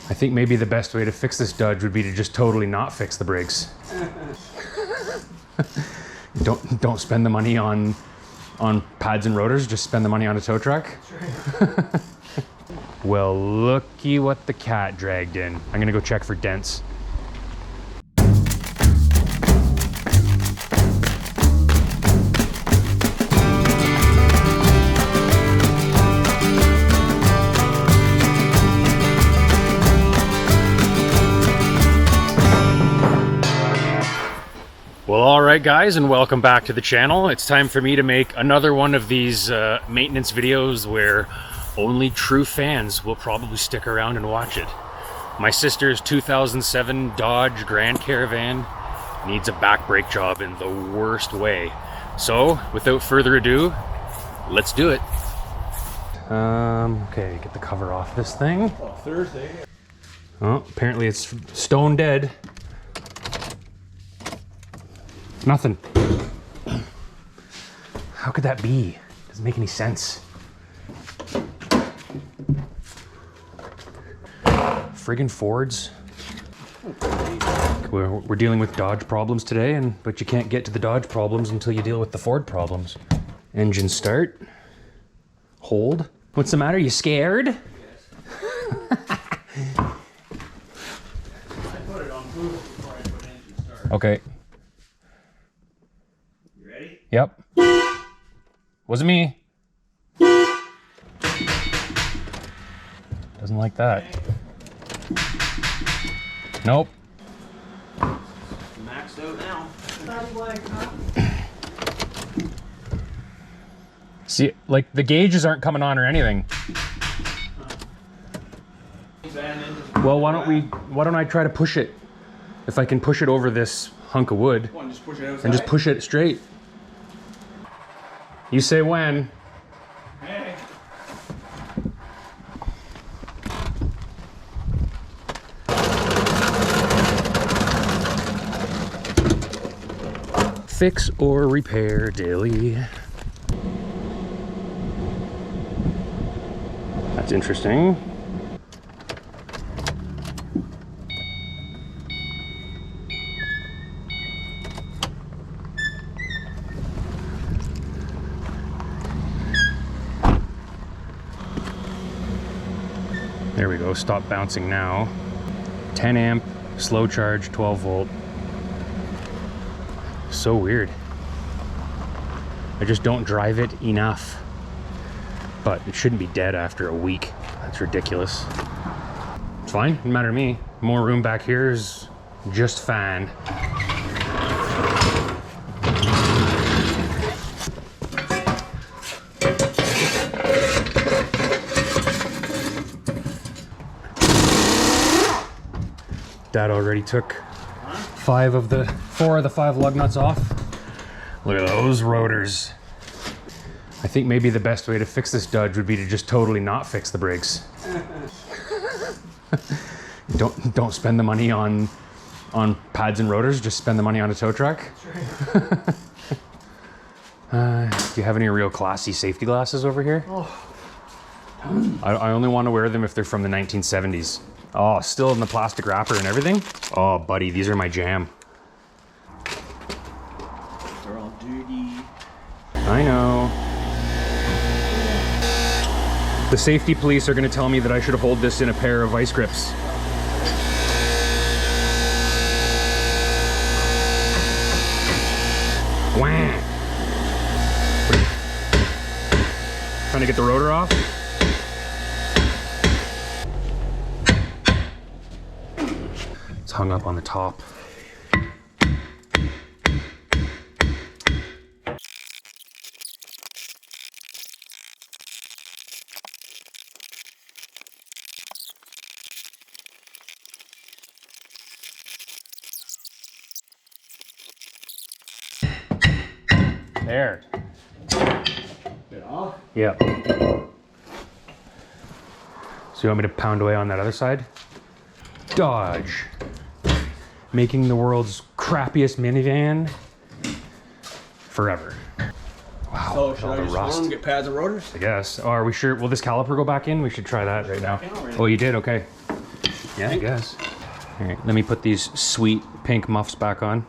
I think maybe the best way to fix this Dodge would be to just totally not fix the brakes. Don't spend the money on pads and rotors, just spend the money on a tow truck. Right. Well, looky what the cat dragged in. I'm gonna go check for dents. Well, all right guys, and welcome back to the channel. It's time for me to make another one of these maintenance videos where only true fans will probably stick around and watch it. My sister's 2007 Dodge Grand Caravan needs a back brake job in the worst way. So, without further ado, let's do it. Okay, get the cover off this thing. Oh, Thursday. Oh, apparently it's stone dead. Nothing. How could that be? Doesn't make any sense. Friggin' Fords. We're dealing with Dodge problems today, but you can't get to the Dodge problems until you deal with the Ford problems. Engine start. Hold. What's the matter? You scared? Yes. I put it on Google before I put engine start. Okay. Yep. Wasn't me. Doesn't like that. Nope. Maxed out now. See, like the gauges aren't coming on or anything. Well, why don't I try to push it? If I can push it over this hunk of wood and just push it straight. You say when. Hey. Fix or repair daily. That's interesting. There we go, stop bouncing now. 10 amp, slow charge, 12 volt. So weird. I just don't drive it enough. But it shouldn't be dead after a week. That's ridiculous. It's fine, doesn't matter to me. More room back here is just fine. Dad already took 4 of the 5 lug nuts off. Look at those rotors. I think maybe the best way to fix this Dodge would be to just totally not fix the brakes. Don't spend the money on pads and rotors, just spend the money on a tow truck. Do you have any real classy safety glasses over here? Oh. I only want to wear them if they're from the 1970s. Oh, still in the plastic wrapper and everything? Oh, buddy, these are my jam. They're all dirty. I know. The safety police are going to tell me that I should hold this in a pair of vice grips. Wah! Trying to get the rotor off? It's hung up on the top. There. Bit off? Yep. So you want me to pound away on that other side? Dodge. Making the world's crappiest minivan forever. Wow. So should I just run and get pads and rotors? I guess. Oh, are we sure? Will this caliper go back in? We should try that right now. Oh, you did? Okay. Yeah, I guess. All right, let me put these sweet pink muffs back on.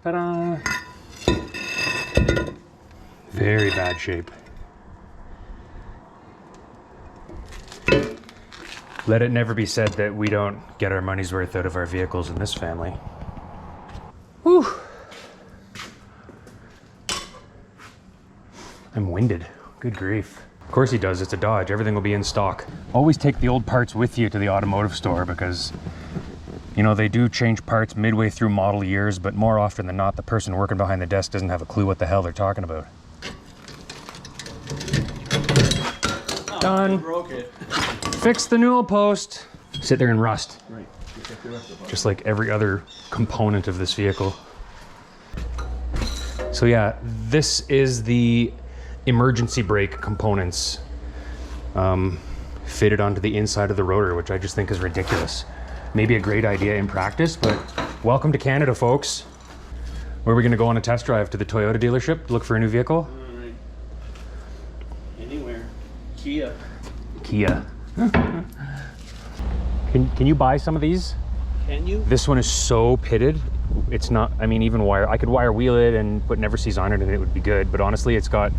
Ta-da! Very bad shape. Let it never be said that we don't get our money's worth out of our vehicles in this family. Whew. I'm winded. Good grief. Of course he does, it's a Dodge. Everything will be in stock. Always take the old parts with you to the automotive store because, you know, they do change parts midway through model years, but more often than not, the person working behind the desk doesn't have a clue what the hell they're talking about. Oh, Done. you broke it. Fix the newel post. Sit there and rust. Right. Just like every other component of this vehicle. So yeah, this is the emergency brake components fitted onto the inside of the rotor, which I just think is ridiculous. Maybe a great idea in practice, but welcome to Canada, folks. Where are we gonna go on a test drive? To the Toyota dealership to look for a new vehicle? Alright. Anywhere. Kia. Kia. Can you buy some of these? Can you? This one is so pitted. It's not, I mean, even wire, I could wire wheel it and put never sees on it and it would be good. But honestly, it's got,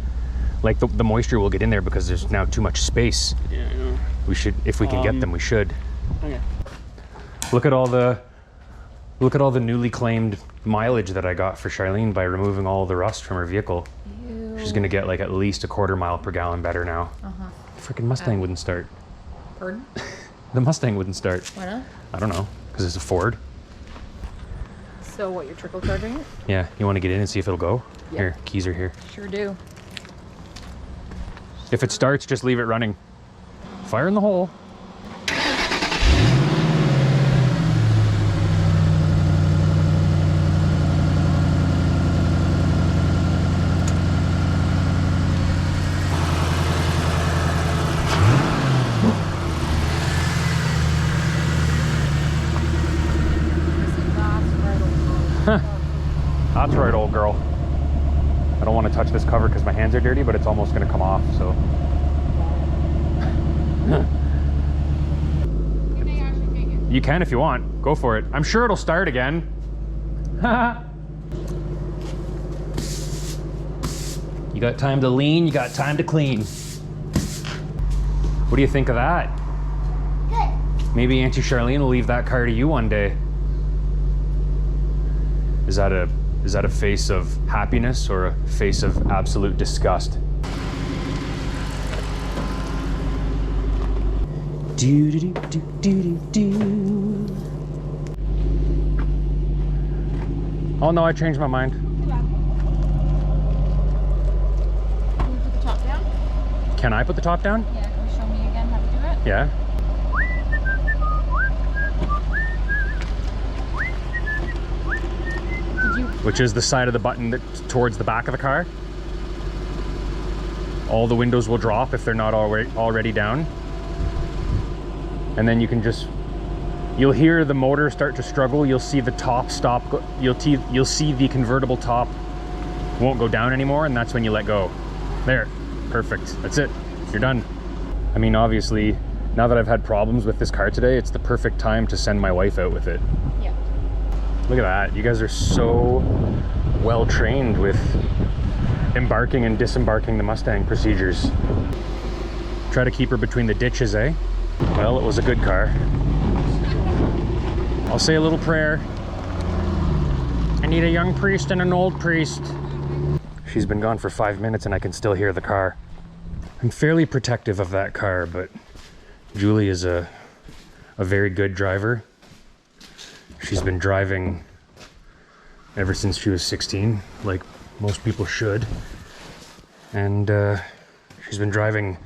like the moisture will get in there because there's now too much space. Yeah, I know. We should, if we can get them, we should. Okay. Look at all the newly claimed mileage that I got for Charlene by removing all the rust from her vehicle. Ew. She's gonna get like at least a 1/4 mile per gallon better now. Uh-huh. Freaking Mustang wouldn't start. Pardon? The Mustang wouldn't start. Why not? I don't know, because it's a Ford. So what, you're trickle charging it? Yeah, you want to get in and see if it'll go? Yep. Here, keys are here. Sure do. If it starts, just leave it running. Fire in the hole. That's right, old girl. I don't want to touch this cover because my hands are dirty, but it's almost going to come off, so. Can I actually take it? You can if you want. Go for it. I'm sure it'll start again. You got time to lean, you got time to clean. What do you think of that? Good. Maybe Auntie Charlene will leave that car to you one day. Is that a face of happiness or a face of absolute disgust? Do do do do do do. Oh no, I changed my mind. Can you put the top down? Can I put the top down? Yeah, can you show me again how to do it? Yeah. Did you? Which is the side of the button that's towards the back of the car. All the windows will drop if they're not already down. And then you can just, you'll hear the motor start to struggle. You'll see the top stop. You'll see the convertible top won't go down anymore, and that's when you let go. There, perfect. That's it. You're done. I mean, obviously, now that I've had problems with this car today, it's the perfect time to send my wife out with it. Yeah. Look at that. You guys are so well trained with embarking and disembarking the Mustang procedures. Try to keep her between the ditches, eh? Well, it was a good car. I'll say a little prayer. I need a young priest and an old priest. She's been gone for 5 minutes and I can still hear the car. I'm fairly protective of that car, but Julie is a very good driver. She's been driving ever since she was 16, like most people should. And she's been driving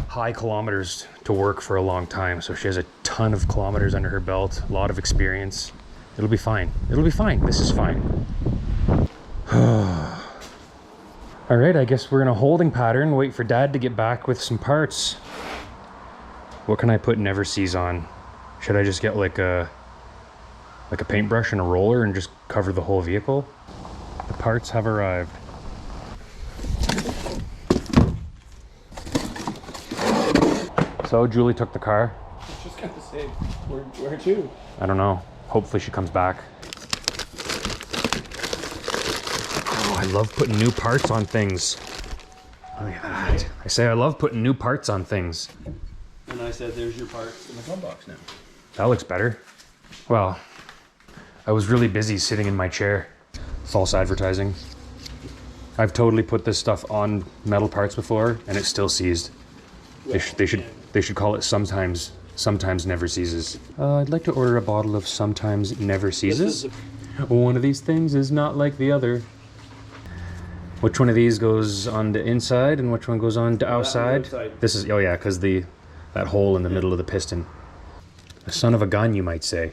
high kilometers to work for a long time, so she has a ton of kilometers under her belt, a lot of experience. It'll be fine. It'll be fine. This is fine. All right, I guess we're in a holding pattern, wait for Dad to get back with some parts. What can I put never sees on? Should I just get like a paintbrush and a roller and just cover the whole vehicle? The parts have arrived. So Julie took the car. I was just gonna say, where to? I don't know. Hopefully she comes back. Oh, I love putting new parts on things. Look at that. I say I love putting new parts on things. And I said, there's your parts in the glove box now. That looks better. Well, I was really busy sitting in my chair. False advertising. I've totally put this stuff on metal parts before and it's still seized. They should call it sometimes never seizes. I'd like to order a bottle of sometimes never seizes. One of these things is not like the other. Which one of these goes on the inside and which one goes on the outside? This is, oh yeah, because that hole in the middle of the piston. A son of a gun, you might say.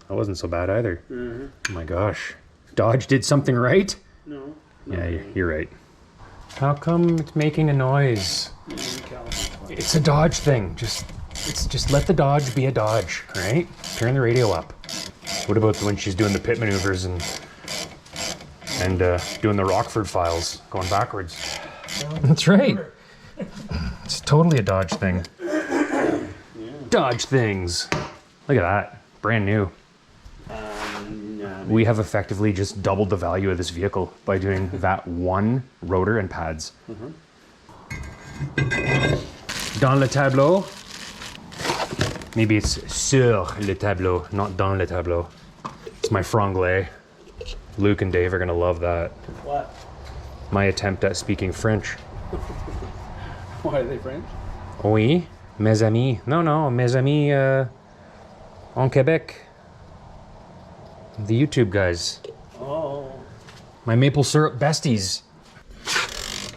That wasn't so bad either. Oh my gosh. Dodge did something right? No. Yeah, you're right. How come it's making a noise? It's a Dodge thing. Just let the Dodge be a Dodge, right? Turn the radio up. What about when she's doing the pit maneuvers and doing the Rockford files, going backwards? That's right. It's totally a Dodge thing. Dodge things. Look at that. Brand new. We have effectively just doubled the value of this vehicle by doing that one rotor and pads. Dans le tableau. Maybe it's sur le tableau, not dans le tableau. It's my franglais. Luke and Dave are gonna love that. What? My attempt at speaking French. Why are they French? Oui, mes amis. No, mes amis en Quebec. The YouTube guys. Oh. My maple syrup besties.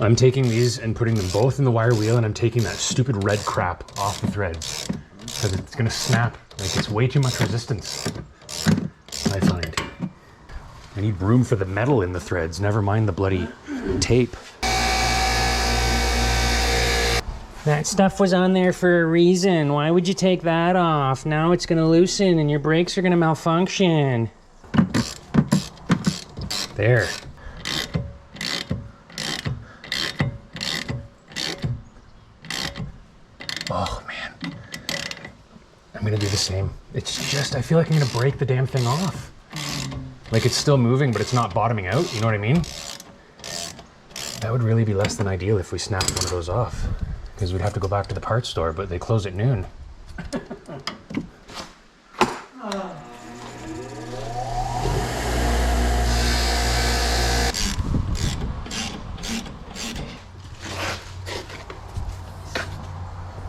I'm taking these and putting them both in the wire wheel, and I'm taking that stupid red crap off the threads because it's gonna snap. Like, it's way too much resistance, I find. I need room for the metal in the threads, never mind the bloody tape. That stuff was on there for a reason. Why would you take that off? Now it's gonna loosen and your brakes are gonna malfunction. There. Oh man. I'm gonna do the same. It's just, I feel like I'm gonna break the damn thing off. Like, it's still moving, but it's not bottoming out, you know what I mean? That would really be less than ideal if we snapped one of those off. Because we'd have to go back to the parts store, but they close at noon.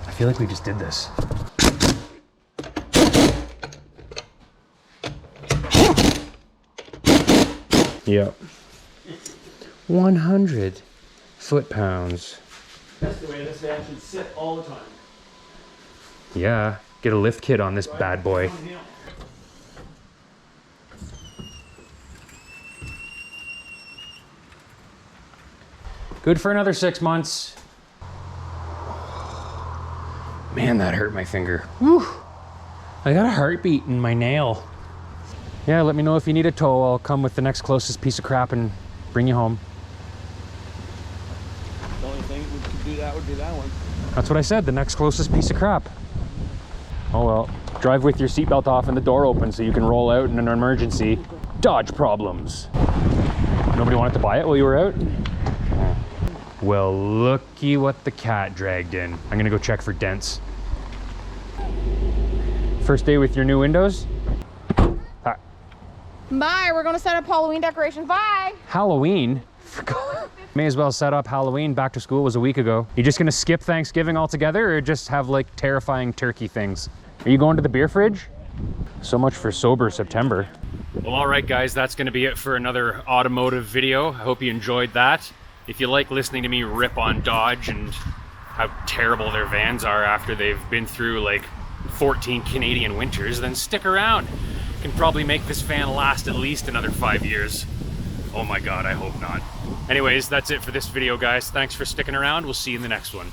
I feel like we just did this. Yep. 100 foot-pounds. That's the way this van should sit all the time. Yeah, get a lift kit on this bad boy. Good for another 6 months. Man, that hurt my finger. Whew. I got a heartbeat in my nail. Yeah, let me know if you need a tow. I'll come with the next closest piece of crap and bring you home. The only thing we could do that would be that one. That's what I said, the next closest piece of crap. Oh well, drive with your seatbelt off and the door open so you can roll out in an emergency. Dodge problems. Nobody wanted to buy it while you were out? Well, looky what the cat dragged in. I'm gonna go check for dents. First day with your new windows? Hi. Bye. We're going to set up Halloween decorations. Bye. Halloween? May as well set up Halloween. Back to school was a week ago. You just gonna skip Thanksgiving altogether or just have like terrifying turkey things? Are you going to the beer fridge? So much for sober September. Well, all right guys, that's gonna be it for another automotive video. I hope you enjoyed that. If you like listening to me rip on Dodge and how terrible their vans are after they've been through like 14 Canadian winters, then stick around. Can probably make this van last at least another 5 years. Oh my God, I hope not. Anyways, that's it for this video, guys. Thanks for sticking around. We'll see you in the next one.